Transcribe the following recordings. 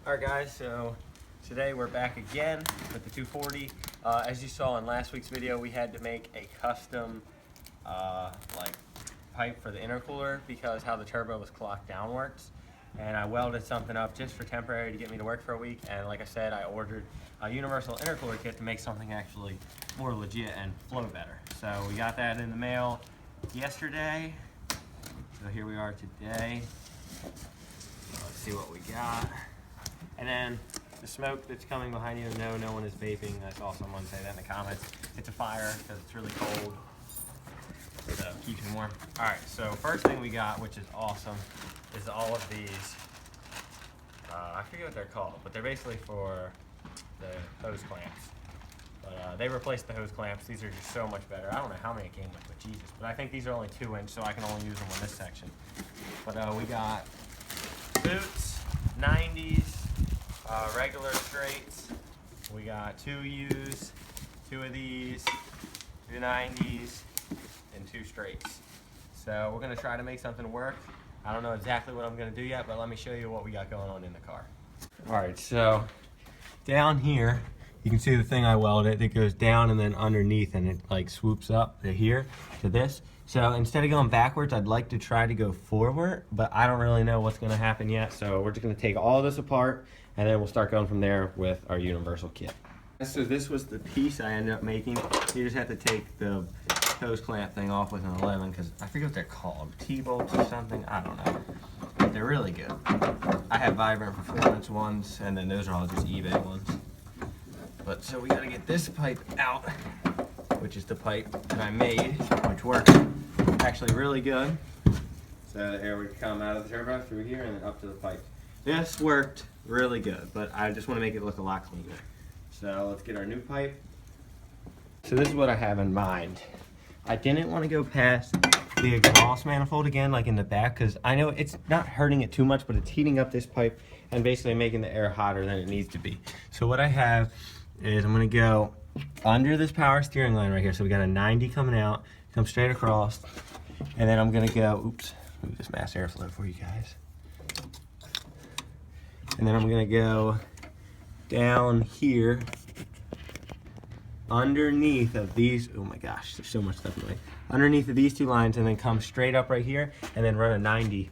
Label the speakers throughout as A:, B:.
A: Alright guys, so today we're back again with the 240. As you saw in last week's video, we had to make a custom pipe for the intercooler because how the turbo was clocked downwards. And I welded something up just for temporary to get me to work for a week. And like I said, I ordered a universal intercooler kit to make something actually more legit and flow better. So we got that in the mail yesterday. So here we are today. Let's see what we got. And then the smoke that's coming behind you, no one is vaping. I saw someone say that in the comments. It's a fire because it's really cold. So keeps me warm. All right, so first thing we got, which is awesome, is all of these. I forget what they're called, but they're basically for the hose clamps. But they replaced the hose clamps. These are just so much better. I don't know how many it came with, but Jesus. But I think these are only 2-inch, so I can only use them on this section. But we got boots, 90s, regular straights. We got 2 U's, 2 of these, 2 90s, and 2 straights. So we're gonna try to make something work. I don't know exactly what I'm gonna do yet, but let me show you what we got going on in the car. All right, so down here, you can see the thing I welded. It goes down and then underneath, and it like swoops up to here, to this. So instead of going backwards, I'd like to try to go forward, but I don't really know what's gonna happen yet. So we're just gonna take all this apart, and then we'll start going from there with our universal kit. So this was the piece I ended up making. You just have to take the hose clamp thing off with an 11, because I forget what they're called, T-bolts or something, I don't know. But they're really good. I have Vibrant Performance ones, and then those are all just eBay ones. But so we gotta get this pipe out, which is the pipe that I made, which works actually really good. So the air would come out of the turbo through here and then up to the pipe. This worked really good, but I just want to make it look a lot cleaner. So let's get our new pipe. So this is what I have in mind. I didn't want to go past the exhaust manifold again, like in the back, because I know it's not hurting it too much, but it's heating up this pipe and basically making the air hotter than it needs to be. So what I have is I'm going to go under this power steering line right here. So we got a 90 coming out, come straight across, and then I'm going to go, oops, move this mass airflow for you guys. And then I'm going to go down here underneath of these, oh my gosh, there's so much stuff in the way. Underneath of these 2 lines, and then come straight up right here and then run a 90,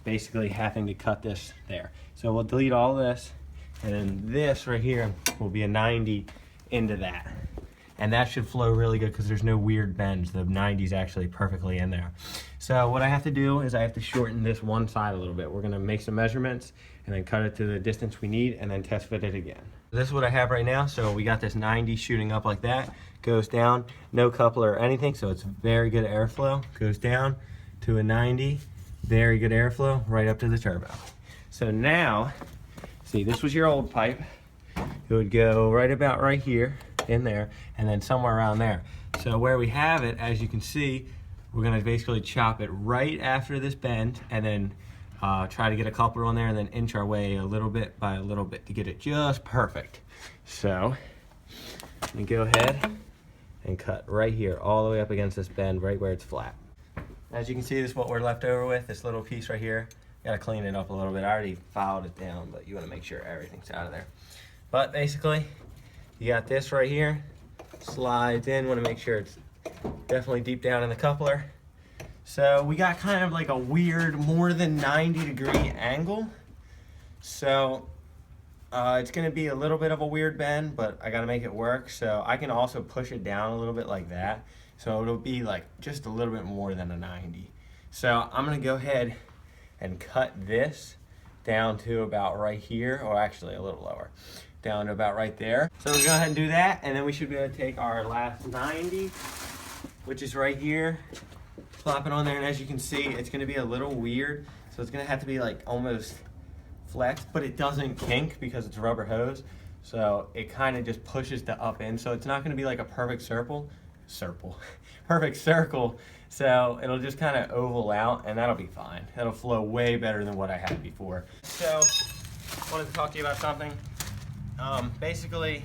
A: basically having to cut this there. So we'll delete all this, and then this right here will be a 90 into that. And that should flow really good because there's no weird bends. The 90's actually perfectly in there. So what I have to do is I have to shorten this one side a little bit. We're gonna make some measurements and then cut it to the distance we need and then test fit it again. This is what I have right now. So we got this 90 shooting up like that, goes down, no coupler or anything, so it's very good airflow. Goes down to a 90, very good airflow, right up to the turbo. So now, see, this was your old pipe. It would go right about right here, in there, and then somewhere around there. So where we have it, as you can see, we're gonna basically chop it right after this bend, and then try to get a coupler on there, and then inch our way a little bit by a little bit to get it just perfect. So let me go ahead and cut right here, all the way up against this bend, right where it's flat. As you can see, this is what we're left over with, this little piece right here. Gotta clean it up a little bit. I already filed it down, but you wanna make sure everything's out of there. But basically, you got this right here, slides in, want to make sure it's definitely deep down in the coupler. So we got kind of like a weird, more than 90-degree angle. So it's going to be a little bit of a weird bend, but I got to make it work. So I can also push it down a little bit like that. So it'll be like just a little bit more than a 90. So I'm going to go ahead and cut this down to about right here, or actually a little lower. Down to about right there. So we'll go ahead and do that, and then we should be able to take our last 90, which is right here, plop it on there, and as you can see, it's gonna be a little weird, so it's gonna have to be like almost flexed, but it doesn't kink because it's rubber hose, so it kind of just pushes the up in, so it's not gonna be like a perfect perfect circle, so it'll just kind of oval out, and that'll be fine. That'll flow way better than what I had before. So, I wanted to talk to you about something. Basically,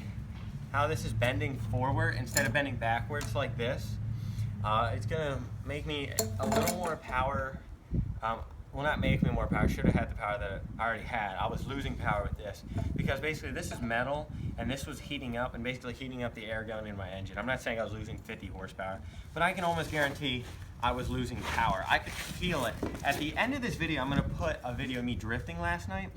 A: how this is bending forward instead of bending backwards like this, it's gonna make me a little more power well, not make me more power. I should have had the power that I already had. I was losing power with this because basically this is metal and this was heating up and basically heating up the air going in my engine. I'm not saying I was losing 50 horsepower, but I can almost guarantee I was losing power. I could feel it. At the end of this video, I'm gonna put a video of me drifting last night.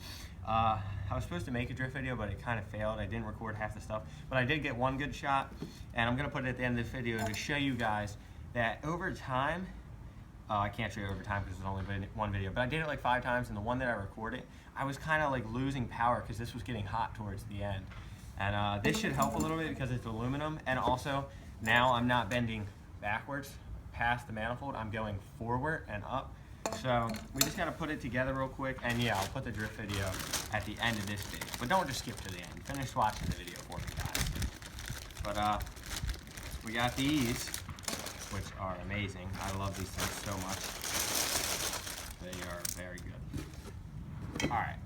A: I was supposed to make a drift video, but it kind of failed. I didn't record half the stuff, but I did get one good shot, and I'm gonna put it at the end of this video to show you guys that over time, I can't show you over time because it's only been one video, but I did it like 5 times, and the one that I recorded, I was kind of like losing power because this was getting hot towards the end. And this should help a little bit because it's aluminum, and also now I'm not bending backwards past the manifold, I'm going forward and up. So we just gotta put it together real quick, and yeah, I'll put the drift video at the end of this stage, but don't just skip to the end. Finish watching the video for me, guys. But we got these, which are amazing. I love these things so much. They are very good. All right,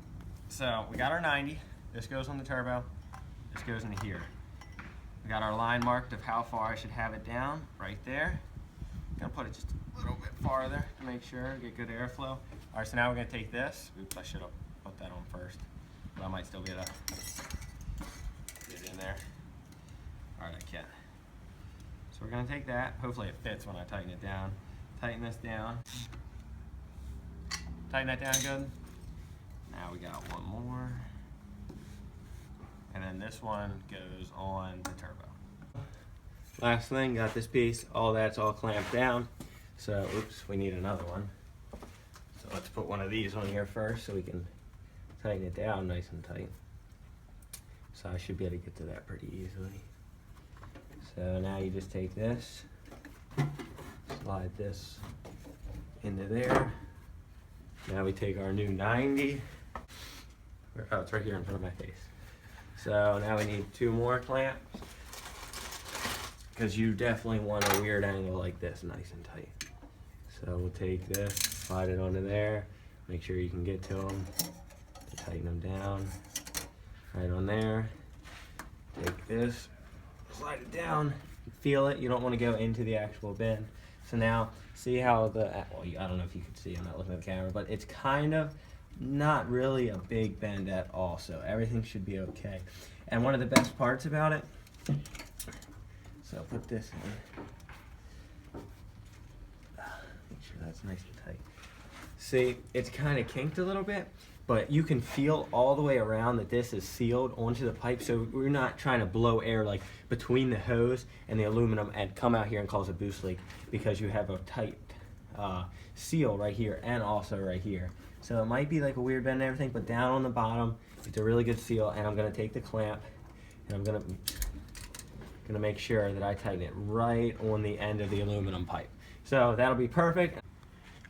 A: so we got our 90. This goes on the turbo. This goes into here. We got our line marked of how far I should have it down, right there. Gonna put it just a little bit farther to make sure, get good airflow. All right, so now we're gonna take this. Oops, I should have put that on first, but I might still be able to get it in there. All right, I can. So we're gonna take that. Hopefully it fits when I tighten it down. Tighten this down. Tighten that down good. Now we got one more. And then this one goes on the turbo. Last thing, got this piece. All that's all clamped down. So, oops, we need another one. So let's put one of these on here first so we can tighten it down nice and tight. So I should be able to get to that pretty easily. So now you just take this, slide this into there. Now we take our new 90. Oh, it's right here in front of my face. So now we need 2 more clamps, because you definitely want a weird angle like this, nice and tight. So we'll take this, slide it onto there, make sure you can get to them, tighten them down, right on there. Take this, slide it down, feel it. You don't want to go into the actual bend. So now, see how the, well, I don't know if you can see, I'm not looking at the camera, but it's kind of not really a big bend at all. So everything should be okay. And one of the best parts about it, so I'll put this in. Make sure that's nice and tight. See, it's kind of kinked a little bit, but you can feel all the way around that this is sealed onto the pipe, so we're not trying to blow air like between the hose and the aluminum and come out here and cause a boost leak, because you have a tight seal right here and also right here. So it might be like a weird bend and everything, but down on the bottom, it's a really good seal. And I'm gonna take the clamp and I'm gonna make sure that I tighten it right on the end of the aluminum pipe. So that'll be perfect.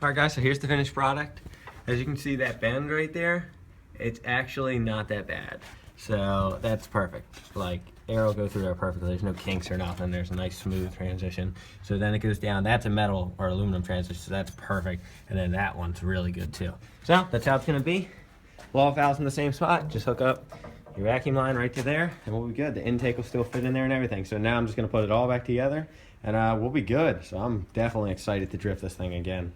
A: All right, guys, so here's the finished product. As you can see, that bend right there, it's actually not that bad. So that's perfect. Like, air will go through there perfectly. There's no kinks or nothing. There's a nice smooth transition. So then it goes down. That's a metal or aluminum transition, so that's perfect. And then that one's really good too. So that's how it's gonna be. Wall valves in the same spot. Just hook up your vacuum line right to there and we'll be good. The intake will still fit in there and everything. So now I'm just gonna put it all back together and we'll be good. So I'm definitely excited to drift this thing again.